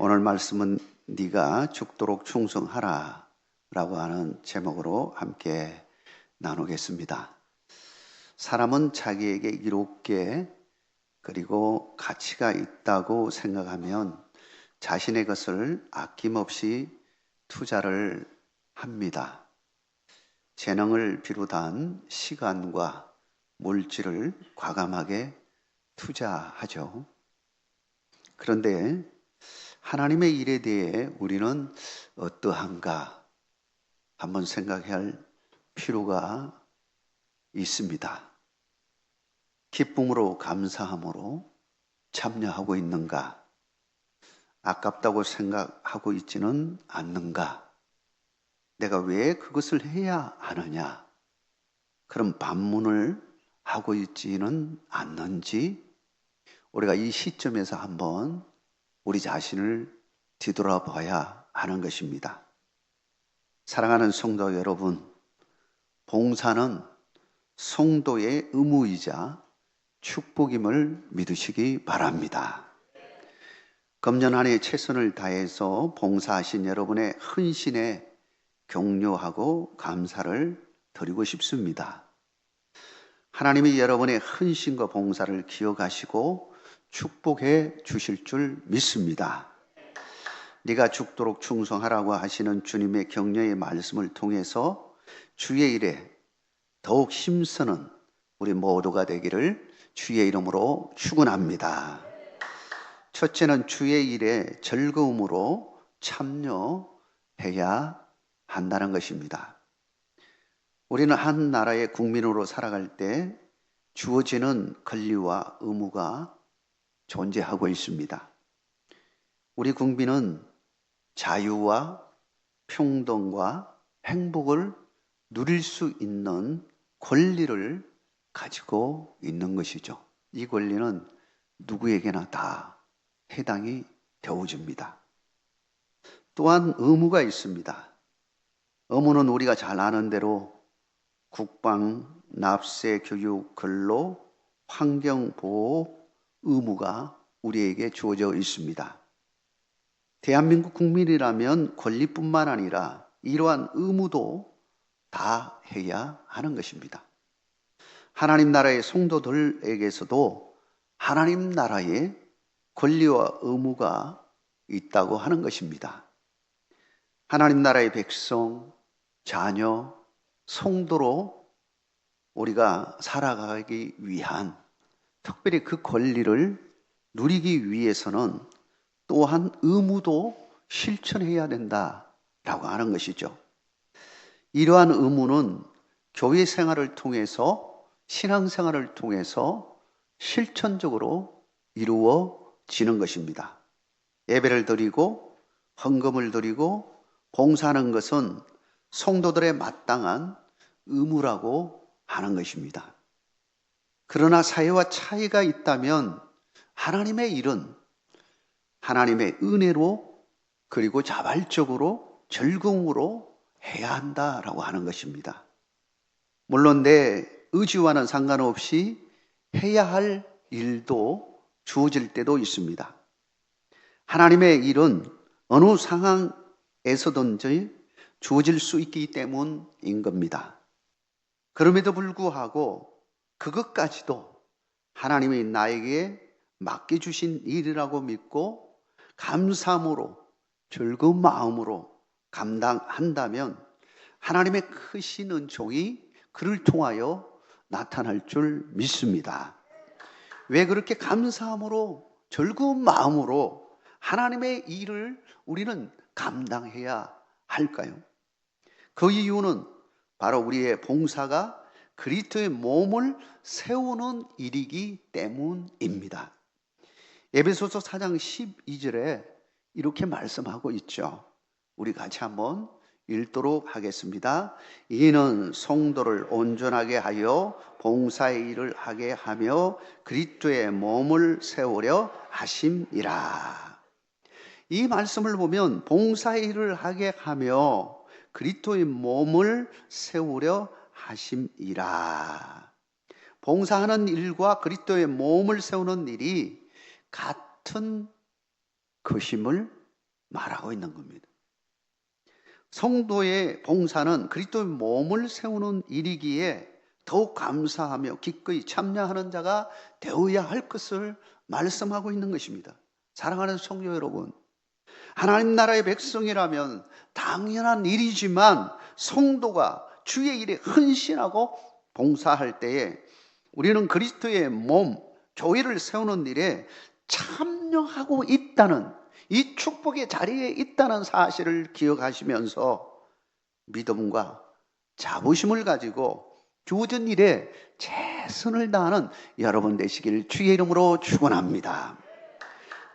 오늘 말씀은 네가 죽도록 충성하라 라고 하는 제목으로 함께 나누겠습니다. 사람은 자기에게 이롭게 그리고 가치가 있다고 생각하면 자신의 것을 아낌없이 투자를 합니다. 재능을 비롯한 시간과 물질을 과감하게 투자하죠. 그런데 하나님의 일에 대해 우리는 어떠한가 한번 생각해야 할 필요가 있습니다. 기쁨으로 감사함으로 참여하고 있는가? 아깝다고 생각하고 있지는 않는가? 내가 왜 그것을 해야 하느냐? 그런 반문을 하고 있지는 않는지 우리가 이 시점에서 한번 우리 자신을 뒤돌아봐야 하는 것입니다. 사랑하는 성도 여러분, 봉사는 성도의 의무이자 축복임을 믿으시기 바랍니다. 금년 한 해 최선을 다해서 봉사하신 여러분의 헌신에 격려하고 감사를 드리고 싶습니다. 하나님이 여러분의 헌신과 봉사를 기억하시고 축복해 주실 줄 믿습니다. 네가 죽도록 충성하라고 하시는 주님의 격려의 말씀을 통해서 주의 일에 더욱 힘쓰는 우리 모두가 되기를 주의 이름으로 축원합니다. 첫째는 주의 일에 즐거움으로 참여해야 한다는 것입니다. 우리는 한 나라의 국민으로 살아갈 때 주어지는 권리와 의무가 존재하고 있습니다. 우리 국민은 자유와 평등과 행복을 누릴 수 있는 권리를 가지고 있는 것이죠. 이 권리는 누구에게나 다 해당이 되어집니다. 또한 의무가 있습니다. 의무는 우리가 잘 아는 대로 국방, 납세, 교육, 근로, 환경보호 의무가 우리에게 주어져 있습니다. 대한민국 국민이라면 권리뿐만 아니라 이러한 의무도 다 해야 하는 것입니다. 하나님 나라의 성도들에게서도 하나님 나라의 권리와 의무가 있다고 하는 것입니다. 하나님 나라의 백성, 자녀, 성도로 우리가 살아가기 위한 특별히 그 권리를 누리기 위해서는 또한 의무도 실천해야 된다라고 하는 것이죠. 이러한 의무는 교회 생활을 통해서 신앙생활을 통해서 실천적으로 이루어지는 것입니다. 예배를 드리고 헌금을 드리고 봉사하는 것은 성도들의 마땅한 의무라고 하는 것입니다. 그러나 사회와 차이가 있다면 하나님의 일은 하나님의 은혜로 그리고 자발적으로 즐거움으로 해야 한다라고 하는 것입니다. 물론 내 의지와는 상관없이 해야 할 일도 주어질 때도 있습니다. 하나님의 일은 어느 상황에서든지 주어질 수 있기 때문인 겁니다. 그럼에도 불구하고 그것까지도 하나님이 나에게 맡겨주신 일이라고 믿고 감사함으로 즐거운 마음으로 감당한다면 하나님의 크신 은총이 그를 통하여 나타날 줄 믿습니다. 왜 그렇게 감사함으로 즐거운 마음으로 하나님의 일을 우리는 감당해야 할까요? 그 이유는 바로 우리의 봉사가 그리스도의 몸을 세우는 일이기 때문입니다. 에베소서 4장 12절에 이렇게 말씀하고 있죠. 우리 같이 한번 읽도록 하겠습니다. 이는 성도를 온전하게 하여 봉사의 일을 하게 하며 그리스도의 몸을 세우려 하심이라. 이 말씀을 보면 봉사의 일을 하게 하며 그리스도의 몸을 세우려 하심이라. 봉사하는 일과 그리스도의 몸을 세우는 일이 같은 것임을 말하고 있는 겁니다. 성도의 봉사는 그리스도의 몸을 세우는 일이기에 더욱 감사하며 기꺼이 참여하는 자가 되어야 할 것을 말씀하고 있는 것입니다. 사랑하는 성도 여러분, 하나님 나라의 백성이라면 당연한 일이지만 성도가 주의 일에 헌신하고 봉사할 때에 우리는 그리스도의 몸, 교회를 세우는 일에 참여하고 있다는, 이 축복의 자리에 있다는 사실을 기억하시면서 믿음과 자부심을 가지고 주어진 일에 최선을 다하는 여러분 되시길 주의 이름으로 축원합니다.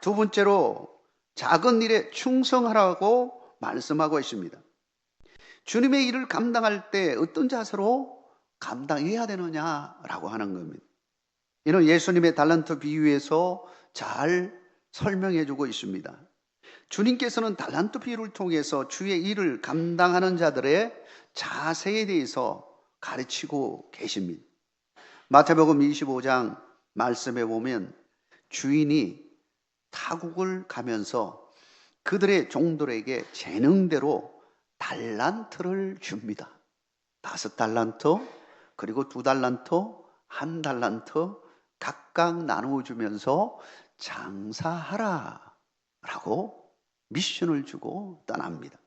두 번째로 작은 일에 충성하라고 말씀하고 있습니다. 주님의 일을 감당할 때 어떤 자세로 감당해야 되느냐라고 하는 겁니다. 이는 예수님의 달란트 비유에서 잘 설명해 주고 있습니다. 주님께서는 달란트 비유를 통해서 주의 일을 감당하는 자들의 자세에 대해서 가르치고 계십니다. 마태복음 25장 말씀에 보면 주인이 타국을 가면서 그들의 종들에게 재능대로 달란트를 줍니다. 5달란트, 그리고 2달란트, 1달란트 각각 나누어 주면서 장사하라 라고 미션을 주고 떠납니다.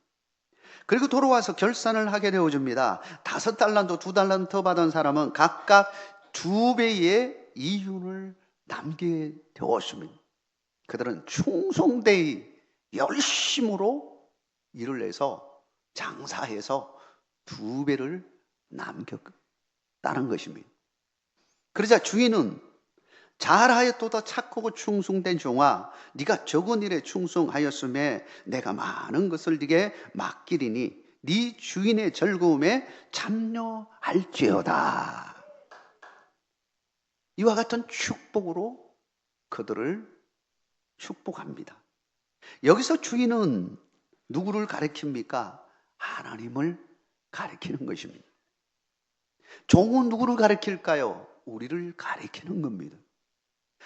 그리고 돌아와서 결산을 하게 되어줍니다. 5달란트, 2달란트 받은 사람은 각각 2배의 이윤을 남게 되었습니다. 그들은 충성되이 열심으로 일을 해서 장사해서 2배를 남겼다는 것입니다. 그러자 주인은 잘하였도다 착하고 충성된 종아, 네가 적은 일에 충성하였음에 내가 많은 것을 네게 맡기리니 네 주인의 즐거움에 참여할지어다. 이와 같은 축복으로 그들을 축복합니다. 여기서 주인은 누구를 가리킵니까? 하나님을 가리키는 것입니다. 종은 누구를 가리킬까요? 우리를 가리키는 겁니다.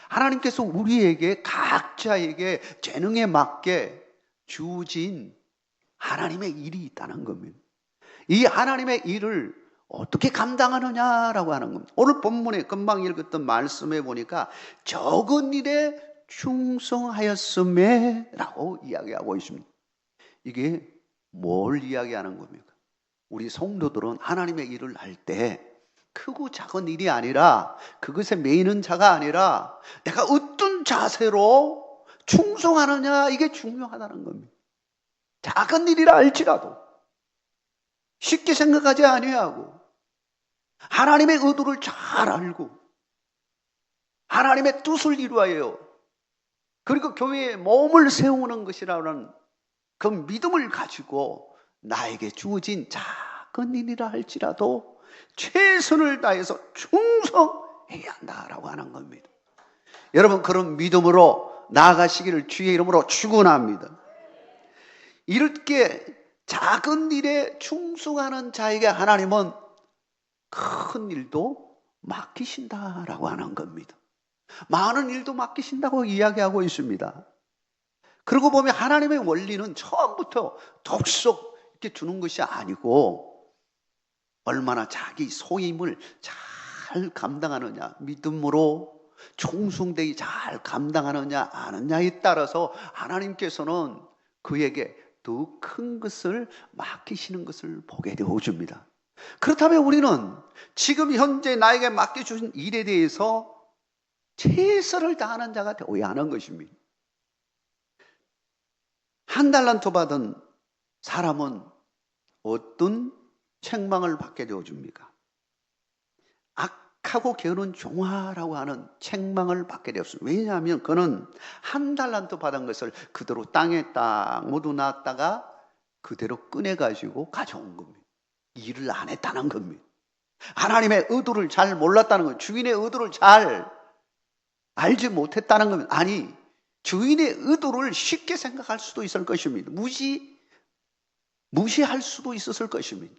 하나님께서 우리에게 각자에게 재능에 맞게 주어진 하나님의 일이 있다는 겁니다. 이 하나님의 일을 어떻게 감당하느냐라고 하는 겁니다. 오늘 본문에 금방 읽었던 말씀에 보니까 적은 일에 충성하였음에 라고 이야기하고 있습니다. 이게 뭘 이야기하는 겁니까? 우리 성도들은 하나님의 일을 할 때 크고 작은 일이 아니라, 그것에 매이는 자가 아니라 내가 어떤 자세로 충성하느냐, 이게 중요하다는 겁니다. 작은 일이라 할지라도 쉽게 생각하지 아니하고 하나님의 의도를 잘 알고 하나님의 뜻을 이루어요. 그리고 교회의 몸을 세우는 것이라는 그 믿음을 가지고 나에게 주어진 작은 일이라 할지라도 최선을 다해서 충성해야 한다라고 하는 겁니다. 여러분, 그런 믿음으로 나아가시기를 주의 이름으로 축원합니다. 이렇게 작은 일에 충성하는 자에게 하나님은 큰 일도 맡기신다라고 하는 겁니다. 많은 일도 맡기신다고 이야기하고 있습니다. 그러고 보면 하나님의 원리는 처음부터 덥석 이렇게 주는 것이 아니고 얼마나 자기 소임을 잘 감당하느냐, 믿음으로 충성되게 잘 감당하느냐 아느냐에 따라서 하나님께서는 그에게 더 큰 것을 맡기시는 것을 보게 되어줍니다. 그렇다면 우리는 지금 현재 나에게 맡겨주신 일에 대해서 최선을 다하는 자가 되어야 하는 것입니다. 1달란트 받은 사람은 어떤 책망을 받게 되어줍니까? 악하고 게으른 종아라고 하는 책망을 받게 되었습니다. 왜냐하면 그는 1달란트 받은 것을 그대로 땅에 딱 묻어놨다가 그대로 꺼내가지고 가져온 겁니다. 일을 안 했다는 겁니다. 하나님의 의도를 잘 몰랐다는 겁니다. 주인의 의도를 잘 알지 못했다는 겁니다. 아니, 주인의 의도를 쉽게 생각할 수도 있을 것입니다. 무시할 수도 있었을 것입니다.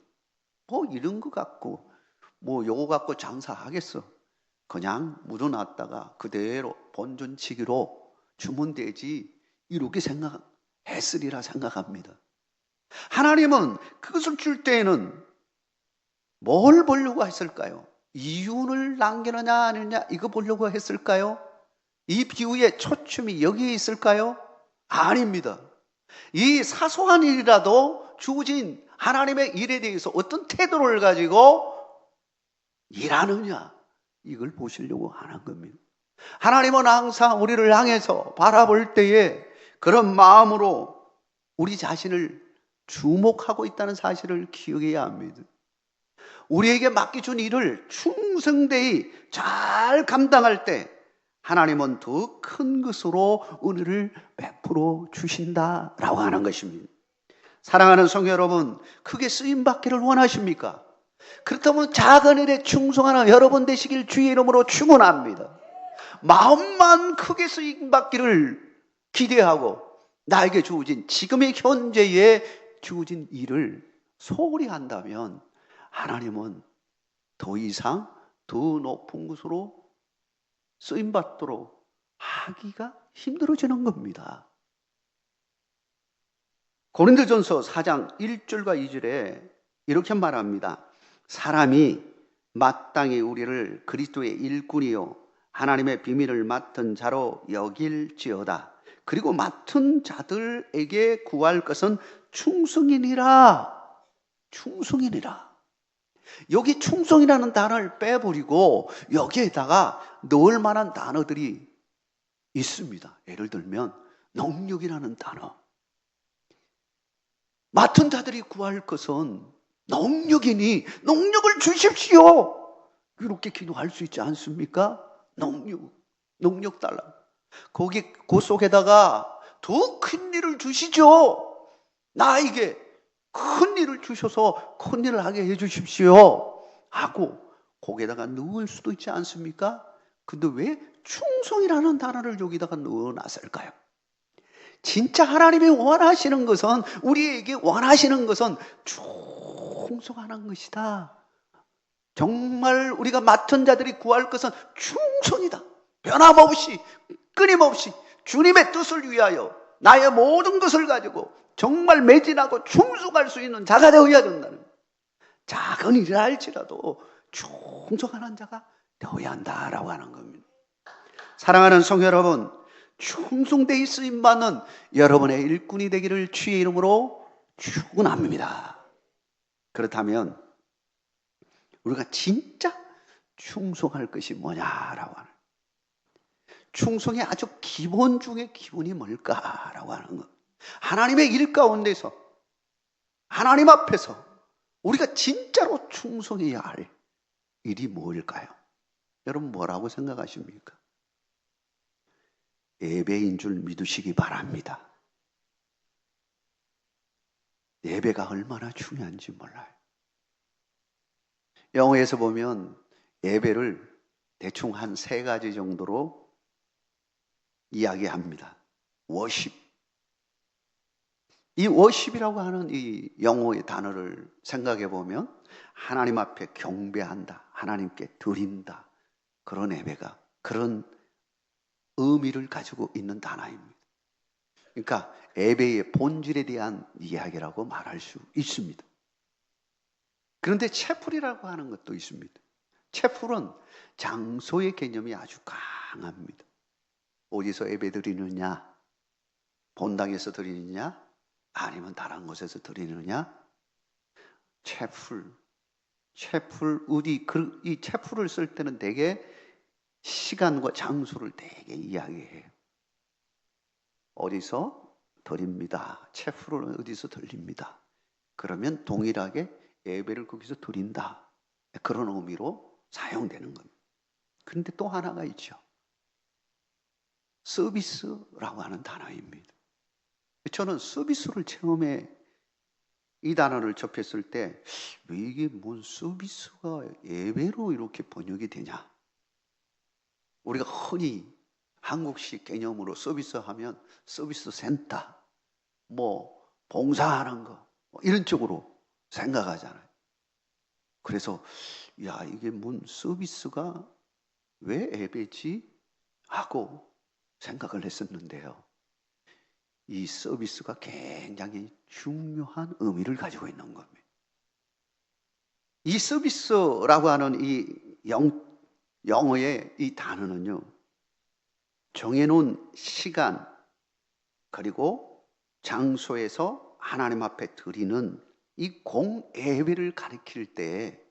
뭐 이런 거 갖고 뭐 요거 갖고 장사하겠어. 그냥 묻어놨다가 그대로 본전치기로 주면 되지. 이렇게 생각할 했으리라 생각합니다. 하나님은 그것을 줄 때에는 뭘 보려고 했을까요? 이윤을 남기느냐 아니느냐 이거 보려고 했을까요? 이 비유의 초점이 여기에 있을까요? 아닙니다. 이 사소한 일이라도 주어진 하나님의 일에 대해서 어떤 태도를 가지고 일하느냐 이걸 보시려고 하는 겁니다. 하나님은 항상 우리를 향해서 바라볼 때에 그런 마음으로 우리 자신을 주목하고 있다는 사실을 기억해야 합니다. 우리에게 맡겨준 일을 충성되이 잘 감당할 때 하나님은 더 큰 것으로 은혜를 베풀어 주신다라고 하는 것입니다. 사랑하는 성도 여러분, 크게 쓰임받기를 원하십니까? 그렇다면 작은 일에 충성하는 여러분 되시길 주의 이름으로 축원합니다. 마음만 크게 쓰임받기를 기대하고 나에게 주어진 지금의 현재에 주어진 일을 소홀히 한다면 하나님은 더 이상 더 높은 것으로 쓰임받도록 하기가 힘들어지는 겁니다. 고린도전서 4장 1절과 2절에 이렇게 말합니다. 사람이 마땅히 우리를 그리스도의 일꾼이요 하나님의 비밀을 맡은 자로 여길지어다. 그리고 맡은 자들에게 구할 것은 충성이니라. 충성이니라. 여기 충성이라는 단어를 빼버리고 여기에다가 넣을 만한 단어들이 있습니다. 예를 들면 능력이라는 단어. 맡은 자들이 구할 것은 능력이니 능력을 주십시오. 이렇게 기도할 수 있지 않습니까? 능력 달라. 거기 그 속에다가 더 큰 일을 주시죠. 나에게 큰 일을 주셔서 큰 일을 하게 해주십시오 하고 거기에다가 넣을 수도 있지 않습니까? 근데 왜 충성이라는 단어를 여기다가 넣어놨을까요? 진짜 하나님이 원하시는 것은 우리에게 원하시는 것은 충성하는 것이다. 정말 우리가 맡은 자들이 구할 것은 충성이다. 변함없이 끊임없이 주님의 뜻을 위하여 나의 모든 것을 가지고 정말 매진하고 충성할 수 있는 자가 되어야 된다는, 작은 일이라 할지라도 충성하는 자가 되어야 한다라고 하는 겁니다. 사랑하는 성도 여러분, 충성되이 쓰임받는 여러분의 일꾼이 되기를 주의 이름으로 축원합니다. 그렇다면 우리가 진짜 충성할 것이 뭐냐라고 하는, 충성의 아주 기본 중에 기본이 뭘까라고 하는 것. 하나님의 일 가운데서 하나님 앞에서 우리가 진짜로 충성해야 할 일이 뭘까요? 여러분 뭐라고 생각하십니까? 예배인 줄 믿으시기 바랍니다. 예배가 얼마나 중요한지 몰라요. 영어에서 보면 예배를 대충 한 3가지 정도로 이야기합니다. 워십. 이 워십이라고 하는 이 영어의 단어를 생각해 보면 하나님 앞에 경배한다, 하나님께 드린다, 그런 예배가 그런 의미를 가지고 있는 단어입니다. 그러니까 예배의 본질에 대한 이야기라고 말할 수 있습니다. 그런데 채플이라고 하는 것도 있습니다. 채플은 장소의 개념이 아주 강합니다. 어디서 예배 드리느냐, 본당에서 드리느냐, 아니면 다른 곳에서 드리느냐. 채플 어디, 이 채플을 쓸 때는 되게 시간과 장소를 되게 이야기해요. 어디서 드립니다. 채플은 어디서 드립니다. 그러면 동일하게 예배를 거기서 드린다, 그런 의미로 사용되는 겁니다. 그런데 또 하나가 있죠. 서비스라고 하는 단어입니다. 저는 서비스를 처음에 이 단어를 접했을 때 왜 이게 뭔 서비스가 예배로 이렇게 번역이 되냐. 우리가 흔히 한국식 개념으로 서비스 하면 서비스 센터, 뭐 봉사하는 거, 이런 쪽으로 생각하잖아요. 그래서 야, 이게 뭔 서비스가 왜 예배지? 하고 생각을 했었는데요. 이 서비스가 굉장히 중요한 의미를 가지고 있는 겁니다. 이 서비스라고 하는 이 영어의 이 단어는요, 정해놓은 시간 그리고 장소에서 하나님 앞에 드리는 이 공예배를 가리킬 때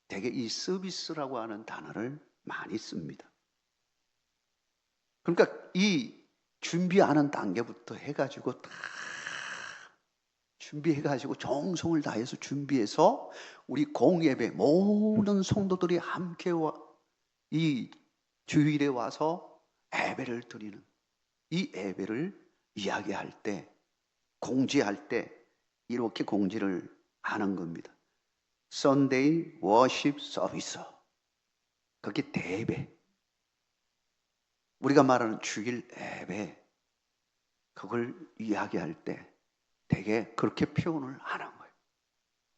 대개 이 서비스라고 하는 단어를 많이 씁니다. 그러니까 이 준비하는 단계부터 해가지고 다 준비해가지고 정성을 다해서 준비해서 우리 공예배 모든 성도들이 함께 이 주일에 와서 예배를 드리는 이 예배를 이야기할 때, 공지할 때 이렇게 공지를 하는 겁니다. Sunday Worship Service. 그게 대예배. 우리가 말하는 주일 예배, 그걸 이야기할 때 되게 그렇게 표현을 하는 거예요.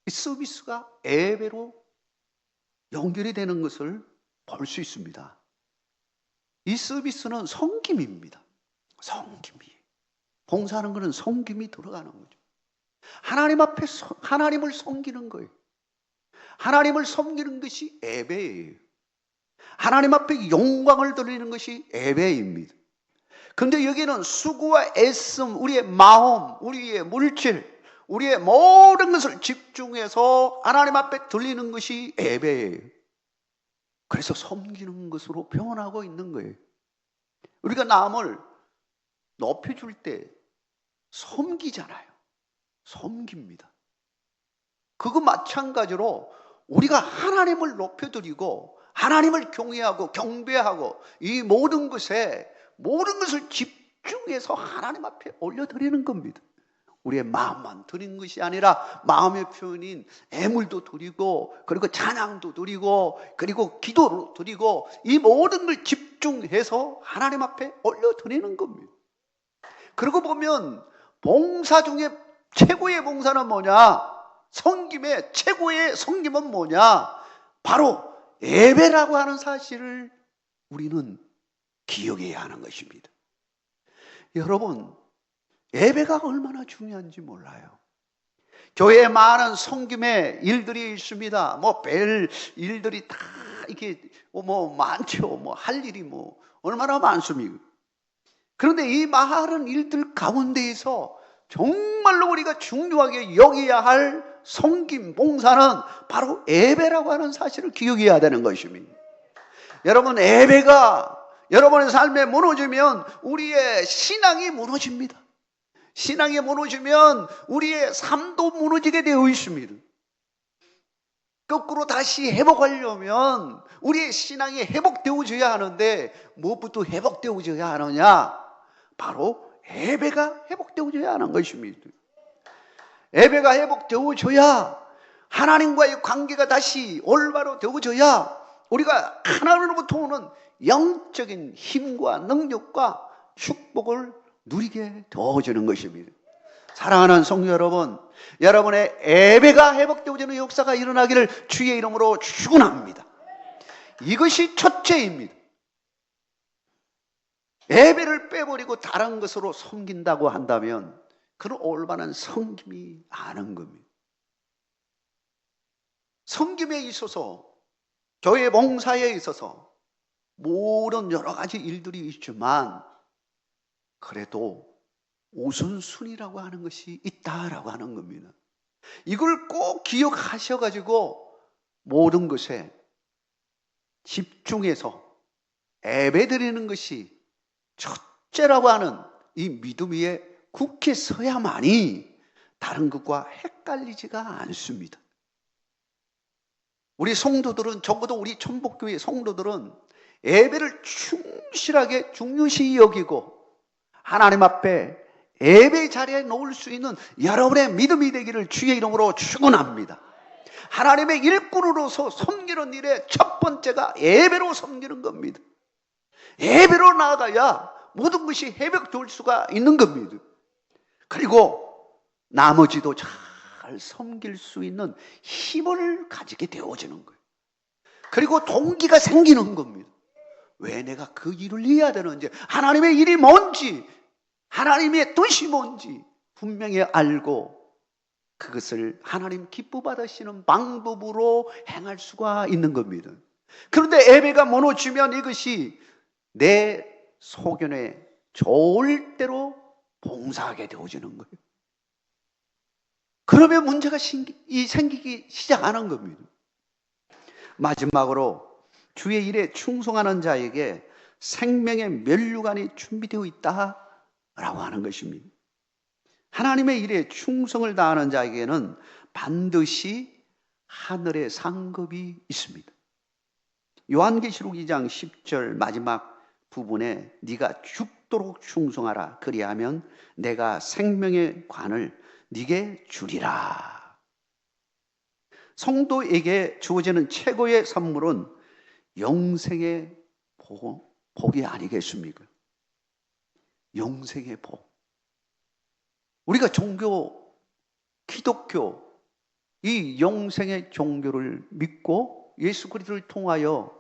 이 서비스가 예배로 연결이 되는 것을 볼 수 있습니다. 이 서비스는 섬김입니다. 섬김이. 봉사하는 것은 섬김이 들어가는 거죠. 하나님 앞에 하나님을 섬기는 거예요. 하나님을 섬기는 것이 예배예요. 하나님 앞에 영광을 돌리는 것이 예배입니다. 그런데 여기는 수고와 애씀, 우리의 마음, 우리의 물질, 우리의 모든 것을 집중해서 하나님 앞에 돌리는 것이 예배예요. 그래서 섬기는 것으로 표현하고 있는 거예요. 우리가 남을 높여줄 때 섬기잖아요. 섬깁니다. 그거 마찬가지로 우리가 하나님을 높여드리고 하나님을 경외하고 경배하고 이 모든 것을 집중해서 하나님 앞에 올려드리는 겁니다. 우리의 마음만 드리는 것이 아니라 마음의 표현인 애물도 드리고 그리고 찬양도 드리고 그리고 기도로 드리고 이 모든 걸 집중해서 하나님 앞에 올려드리는 겁니다. 그러고 보면 봉사 중에 최고의 봉사는 뭐냐? 섬김의 최고의 섬김은 뭐냐? 바로 예배라고 하는 사실을 우리는 기억해야 하는 것입니다. 여러분, 예배가 얼마나 중요한지 몰라요. 교회에 많은 섬김의 일들이 있습니다. 별 일들이 다 이렇게 많죠. 할 일이 얼마나 많습니까? 그런데 이 많은 일들 가운데에서 정말로 우리가 중요하게 여겨야 할 섬김, 봉사는 바로 예배라고 하는 사실을 기억해야 되는 것입니다. 여러분, 예배가 여러분의 삶에 무너지면 우리의 신앙이 무너집니다. 신앙이 무너지면 우리의 삶도 무너지게 되어 있습니다. 거꾸로 다시 회복하려면 우리의 신앙이 회복되어져야 하는데 무엇부터 회복되어져야 하느냐? 바로 예배가 회복되어져야 하는 것입니다. 예배가 회복되어져야 하나님과의 관계가 다시 올바로 되어져야 우리가 하나님으로부터 오는 영적인 힘과 능력과 축복을 누리게 되어지는 것입니다. 사랑하는 성도 여러분, 여러분의 예배가 회복되어지는 역사가 일어나기를 주의 이름으로 축원합니다. 이것이 첫째입니다. 예배를 빼버리고 다른 것으로 섬긴다고 한다면 그는 올바른 섬김이 아닌 겁니다. 섬김에 있어서, 교회 봉사에 있어서 모든 여러 가지 일들이 있지만 그래도 우선순위라고 하는 것이 있다라고 하는 겁니다. 이걸 꼭 기억하셔가지고 모든 것에 집중해서 예배드리는 것이 첫째라고 하는 이 믿음 위에 굳게 서야만이 다른 것과 헷갈리지가 않습니다. 우리 성도들은, 적어도 우리 천복교회 성도들은 예배를 충실하게 중요시 여기고 하나님 앞에 예배 자리에 놓을 수 있는 여러분의 믿음이 되기를 주의 이름으로 축원합니다. 하나님의 일꾼으로서 섬기는 일의 첫 번째가 예배로 섬기는 겁니다. 예배로 나아가야 모든 것이 회복될 수가 있는 겁니다. 그리고 나머지도 잘 섬길 수 있는 힘을 가지게 되어지는 거예요. 그리고 동기가 생기는 겁니다. 왜 내가 그 일을 해야 되는지, 하나님의 일이 뭔지, 하나님의 뜻이 뭔지 분명히 알고 그것을 하나님 기뻐 받으시는 방법으로 행할 수가 있는 겁니다. 그런데 예배가 무너지면 이것이 내 소견에 좋을 대로 봉사하게 되어지는 거예요. 그러면 문제가 생기기 시작하는 겁니다. 마지막으로 주의 일에 충성하는 자에게 생명의 면류관이 준비되어 있다라고 하는 것입니다. 하나님의 일에 충성을 다하는 자에게는 반드시 하늘의 상급이 있습니다. 요한계시록 2장 10절 마지막 부분에 네가 죽도록 충성하라. 그리하면 내가 생명의 관을 네게 주리라. 성도에게 주어지는 최고의 선물은 영생의 복이 아니겠습니까? 영생의 복. 우리가 종교, 기독교, 이 영생의 종교를 믿고 예수 그리스도를 통하여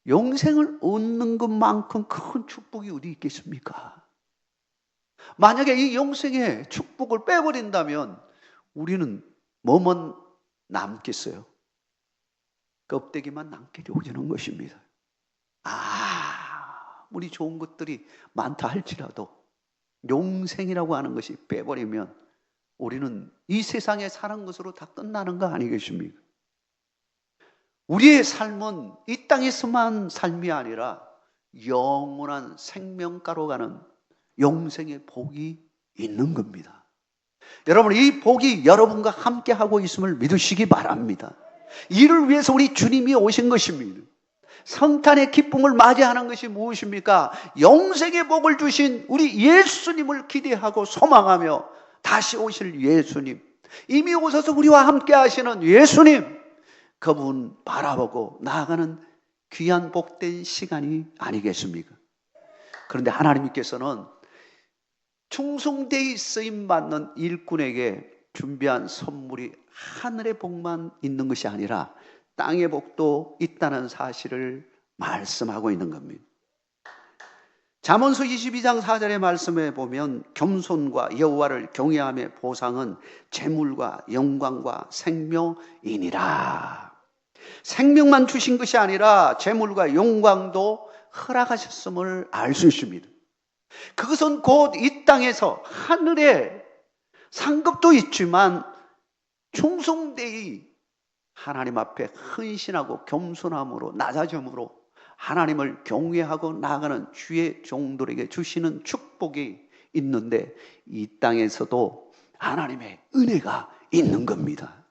영생을 얻는 것만큼 큰 축복이 어디 있겠습니까? 만약에 이 영생의 축복을 빼버린다면 우리는 뭐만 남겠어요? 껍데기만 남게 되어지는 것입니다. 우리 좋은 것들이 많다 할지라도 영생이라고 하는 것이 빼버리면 우리는 이 세상에 사는 것으로 다 끝나는 거 아니겠습니까? 우리의 삶은 이 땅에서만 삶이 아니라 영원한 생명가로 가는 영생의 복이 있는 겁니다. 여러분, 이 복이 여러분과 함께 하고 있음을 믿으시기 바랍니다. 이를 위해서 우리 주님이 오신 것입니다. 성탄의 기쁨을 맞이하는 것이 무엇입니까? 영생의 복을 주신 우리 예수님을 기대하고 소망하며 다시 오실 예수님, 이미 오셔서 우리와 함께 하시는 예수님, 그분 바라보고 나아가는 귀한 복된 시간이 아니겠습니까? 그런데 하나님께서는 충성되이 쓰임받는 일꾼에게 준비한 선물이 하늘의 복만 있는 것이 아니라 땅의 복도 있다는 사실을 말씀하고 있는 겁니다. 잠언서 22장 4절의 말씀에 보면 겸손과 여호와를 경외함의 보상은 재물과 영광과 생명이니라. 생명만 주신 것이 아니라 재물과 영광도 허락하셨음을 알 수 있습니다. 그것은 곧 이 땅에서 하늘에 상급도 있지만 충성되이 하나님 앞에 헌신하고 겸손함으로 낮아짐으로 하나님을 경외하고 나아가는 주의 종들에게 주시는 축복이 있는데 이 땅에서도 하나님의 은혜가 있는 겁니다.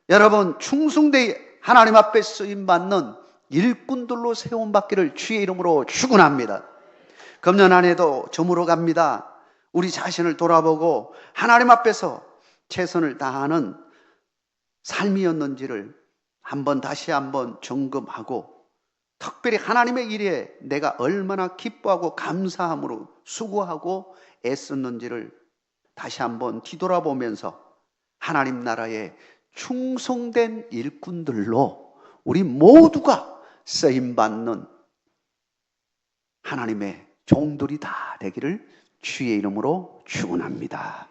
여러분, 충성되이 하나님 앞에 쓰임받는 일꾼들로 세움받기를 주의 이름으로 축원합니다. 금년 한 해도 저물어 갑니다. 우리 자신을 돌아보고 하나님 앞에서 최선을 다하는 삶이었는지를 다시 한번 점검하고 특별히 하나님의 일에 내가 얼마나 기뻐하고 감사함으로 수고하고 애썼는지를 다시 한번 뒤돌아보면서 하나님 나라의 충성된 일꾼들로 우리 모두가 쓰임받는 하나님의 종들이 다 되기를 주의 이름으로 축원합니다.